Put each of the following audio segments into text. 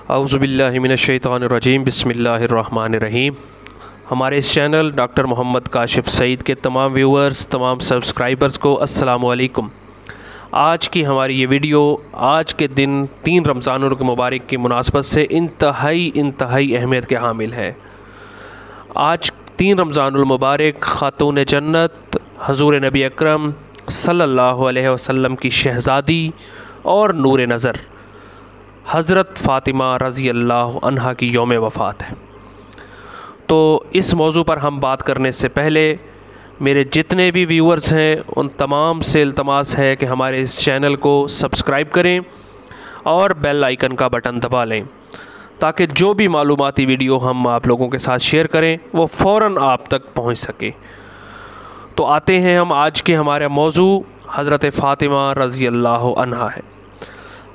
اعوذ باللہ من الشیطان الرجیم، بسم اللہ الرحمن الرحیم۔ ہمارے اس چینل ڈاکٹر محمد کاشف سعید کے تمام ویورز، تمام سبسکرائبرز کو السلام علیکم۔ آج کی ہماری یہ ویڈیو آج کے دن 3 رمضان المبارک کی مناسبت سے انتہائی اہمیت کے حامل ہے۔ آج 3 رمضان المبارک خاتون جنت حضور نبی اکرم صلی اللہ علیہ وسلم کی شہزادی اور نور نظر حضرت فاطمہ رضی اللہ عنہا کی یوم وفات ہے۔ تو اس موضوع پر ہم بات کرنے سے پہلے میرے جتنے بھی ویورز ہیں ان تمام سے التماس ہے کہ ہمارے اس چینل کو سبسکرائب کریں اور بیل آئیکن کا بٹن دبا لیں تاکہ جو بھی معلوماتی ویڈیو ہم آپ لوگوں کے ساتھ شیئر کریں وہ فوراً آپ تک پہنچ سکے۔ تو آتے ہیں ہم آج کے ہمارے موضوع حضرت فاطمہ رضی اللہ عنہا ہے۔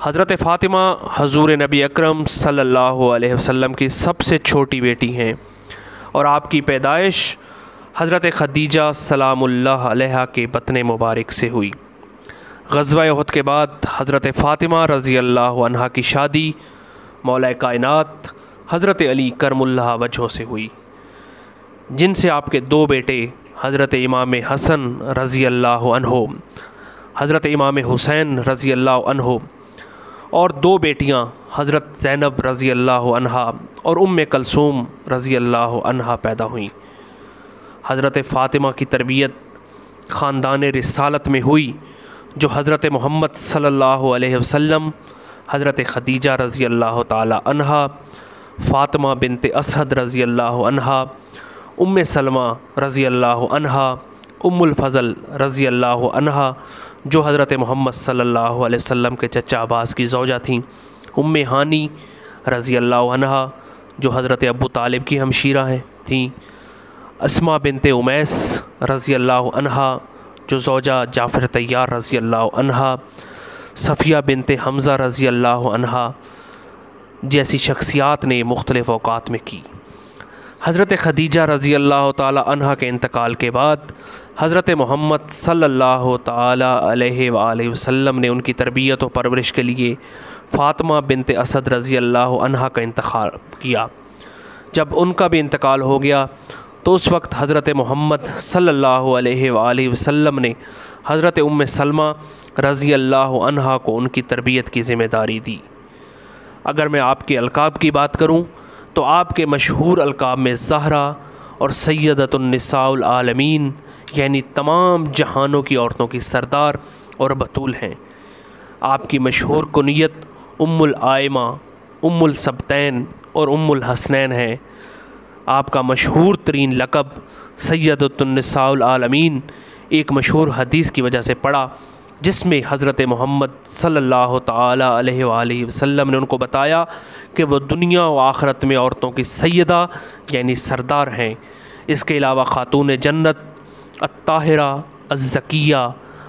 حضرت فاطمہ حضور نبی اکرم صلی اللہ علیہ وسلم کی سب سے چھوٹی بیٹی ہیں اور آپ کی پیدائش حضرت خدیجہ سلام اللہ علیہا کے بطن مبارک سے ہوئی۔ غزوہ احد کے بعد حضرت فاطمہ رضی اللہ عنہا کی شادی مولا کائنات حضرت علی کرم اللہ وجہہ سے ہوئی، جن سے آپ کے 2 بیٹے حضرت امام حسن رضی اللہ عنہ، حضرت امام حسین رضی اللہ عنہ اور 2 بیٹیاں حضرت زینب رضی اللہ عنہا اور ام کلثوم رضی اللہ عنہا پیدا ہوئیں۔ حضرت فاطمہ کی تربیت خاندان رسالت میں ہوئی جو حضرت محمد صلی اللہ علیہ وسلم، حضرت خدیجہ رضی اللہ تعالی عنہا، فاطمہ بنت اسد رضی اللہ عنہا، ام سلمہ رضی اللہ عنہا، ام الفضل رضی اللہ عنہا جو حضرت محمد صلی اللہ علیہ وسلم کے چچا عباس کی زوجہ تھیں، ام ہانی رضی اللہ عنہا جو حضرت ابو طالب کی ہمشیرہ تھیں، اسماء بنت امیس رضی اللہ عنہا جو زوجہ جعفر طیار رضی اللہ عنہا، صفیہ بنت حمزہ رضی اللہ عنہا جیسی شخصیات نے مختلف اوقات میں کی۔ حضرت خدیجہ رضی اللہ تعالی عنہا کے انتقال کے بعد حضرت محمد صلی اللہ تعالی علیہ وآلہ وسلم نے ان کی تربیت و پرورش کے لیے فاطمہ بنت اسد رضی اللہ عنہا کا انتخاب کیا۔ جب ان کا بھی انتقال ہو گیا تو اس وقت حضرت محمد صلی اللہ علیہ وآلہ وسلم نے حضرت ام سلمہ رضی اللہ عنہا کو ان کی تربیت کی ذمہ داری دی۔ اگر میں آپ کے القاب کی بات کروں تو آپ کے مشہور القاب میں زہرا اور سیدۃ النساء العالمین یعنی تمام جہانوں کی عورتوں کی سردار اور بطول ہیں۔ آپ کی مشہور کنیت ام الائمہ، ام السبتین اور ام الحسنین ہے۔ آپ کا مشہور ترین لقب سیدۃ النساء العالمین ایک مشہور حدیث کی وجہ سے پڑا جس میں حضرت محمد صلی اللہ تعالی علیہ وآلہ وسلم نے ان کو بتایا کہ وہ دنیا و آخرت میں عورتوں کی سیدہ یعنی سردار ہیں۔ اس کے علاوہ خاتون جنت، الطاہرہ، الزکیہ،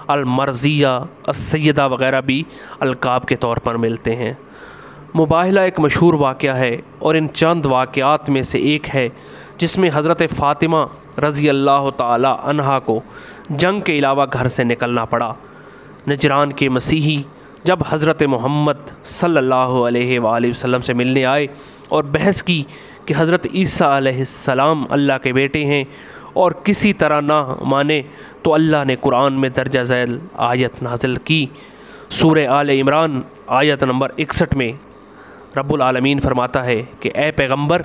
المرضیہ، السیدہ وغیرہ بھی القاب کے طور پر ملتے ہیں۔ مباہلہ ایک مشہور واقعہ ہے اور ان چند واقعات میں سے ایک ہے جس میں حضرت فاطمہ رضی اللہ تعالی عنہا کو جنگ کے علاوہ گھر سے نکلنا پڑا۔ نجران کے مسیحی جب حضرت محمد صلی اللہ علیہ وآلہ وسلم سے ملنے آئے اور بحث کی کہ حضرت عیسیٰ علیہ السلام اللہ کے بیٹے ہیں اور کسی طرح نہ مانے تو اللہ نے قرآن میں درجہ ذیل آیت نازل کی۔ سورہ آل عمران آیت نمبر 61 میں رب العالمین فرماتا ہے کہ اے پیغمبر،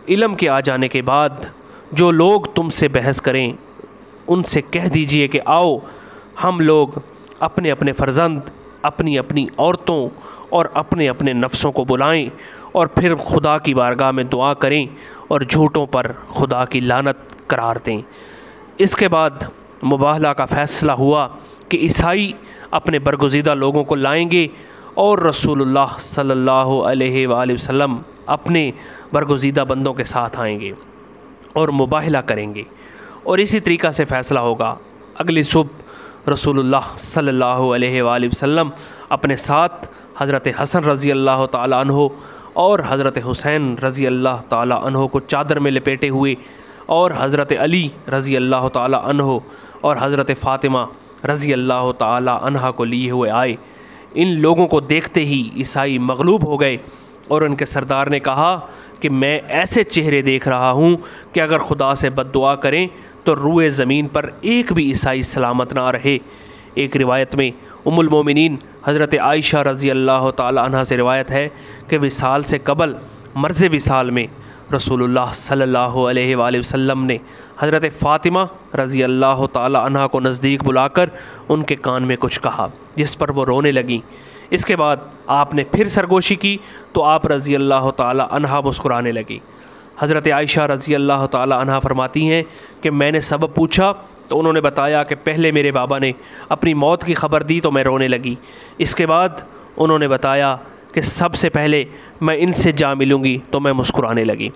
علم کے آ جانے کے بعد جو لوگ تم سے بحث کریں ان سے کہہ دیجئے کہ آؤ ہم لوگ اپنے اپنے فرزند، اپنی اپنی عورتوں اور اپنے اپنے نفسوں کو بلائیں اور پھر خدا کی بارگاہ میں دعا کریں اور جھوٹوں پر خدا کی لعنت قرار دیں۔ اس کے بعد مباہلہ کا فیصلہ ہوا کہ عیسائی اپنے برگزیدہ لوگوں کو لائیں گے اور رسول اللہ صلی اللہ علیہ وآلہ وسلم اپنے برگزیدہ بندوں کے ساتھ آئیں گے اور مباہلہ کریں گے، اور اسی طریقہ سے فیصلہ ہوگا۔ اگلی صبح رسول اللہ صلی اللہ علیہ وآلہ وسلم اپنے ساتھ حضرت حسن رضی اللہ تعالی عنہ اور حضرت حسین رضی اللہ تعالی عنہ کو چادر میں لپیٹے ہوئے اور حضرت علی رضی اللہ تعالی عنہ اور حضرت فاطمہ رضی اللہ تعالی عنہا کو لیے ہوئے آئے۔ ان لوگوں کو دیکھتے ہی عیسائی مغلوب ہو گئے اور ان کے سردار نے کہا کہ میں ایسے چہرے دیکھ رہا ہوں کہ اگر خدا سے بد دعا کریں تو روئے زمین پر ایک بھی عیسائی سلامت نہ رہے۔ ایک روایت میں ام المومنین حضرت عائشہ رضی اللہ تعالی عنہ سے روایت ہے کہ وصال سے قبل مرض وصال میں رسول اللہ صلی اللہ علیہ وآلہ وسلم نے حضرت فاطمہ رضی اللہ تعالی عنہ کو نزدیک بلا کر ان کے کان میں کچھ کہا جس پر وہ رونے لگیں۔ اس کے بعد آپ نے پھر سرگوشی کی تو آپ رضی اللہ تعالی عنہ مسکرانے لگی۔ حضرت عائشہ رضی اللہ تعالی عنہ فرماتی ہیں کہ میں نے سبب پوچھا تو انہوں نے بتایا کہ پہلے میرے بابا نے اپنی موت کی خبر دی تو میں رونے لگی، اس کے بعد انہوں نے بتایا کہ سب سے پہلے میں ان سے جا ملوں گی تو میں مسکرانے لگی۔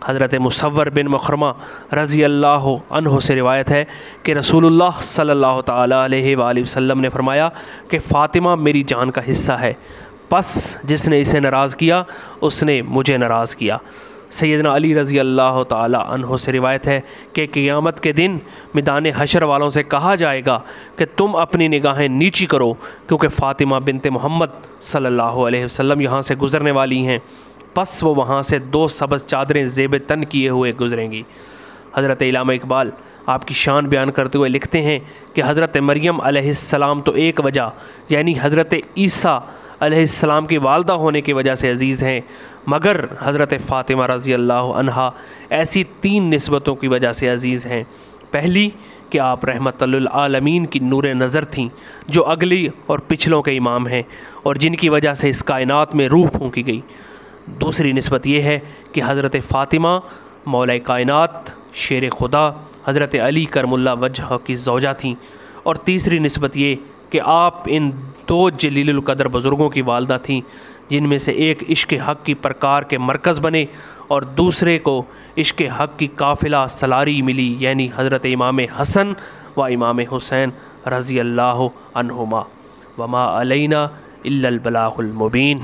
حضرت مصور بن مخرمہ رضی اللہ عنہ سے روایت ہے کہ رسول اللہ صلی اللہ تعالی علیہ وآلہ وسلم نے فرمایا کہ فاطمہ میری جان کا حصہ ہے، پس جس نے اسے ناراض کیا اس نے مجھے ناراض کیا۔ سیدنا علی رضی اللہ تعالی عنہ سے روایت ہے کہ قیامت کے دن میدان حشر والوں سے کہا جائے گا کہ تم اپنی نگاہیں نیچی کرو کیونکہ فاطمہ بنت محمد صلی اللہ علیہ وسلم یہاں سے گزرنے والی ہیں، پس وہ وہاں سے 2 سبز چادریں زیب تن کیے ہوئے گزریں گی۔ حضرت علامہ اقبال آپ کی شان بیان کرتے ہوئے لکھتے ہیں کہ حضرت مریم علیہ السلام تو ایک وجہ یعنی حضرت عیسیٰ علیہ السلام کی والدہ ہونے کی وجہ سے عزیز ہیں، مگر حضرت فاطمہ رضی اللہ عنہا ایسی 3 نسبتوں کی وجہ سے عزیز ہیں۔ پہلی کہ آپ رحمت للعالمین کی نور نظر تھیں جو اگلی اور پچھلوں کے امام ہیں اور جن کی وجہ سے اس کائنات میں روح پھونکی گئی۔ دوسری نسبت یہ ہے کہ حضرت فاطمہ مولا کائنات شیر خدا حضرت علی کرم اللہ وجہ کی زوجہ تھیں، اور تیسری نسبت یہ کہ آپ ان 2 جلیل القدر بزرگوں کی والدہ تھیں جن میں سے ایک عشق حق کی پرکار کے مرکز بنے اور دوسرے کو عشق حق کی قافلہ سلاری ملی، یعنی حضرت امام حسن و امام حسین رضی اللہ عنہما۔ وما علینا الا البلاغ المبین۔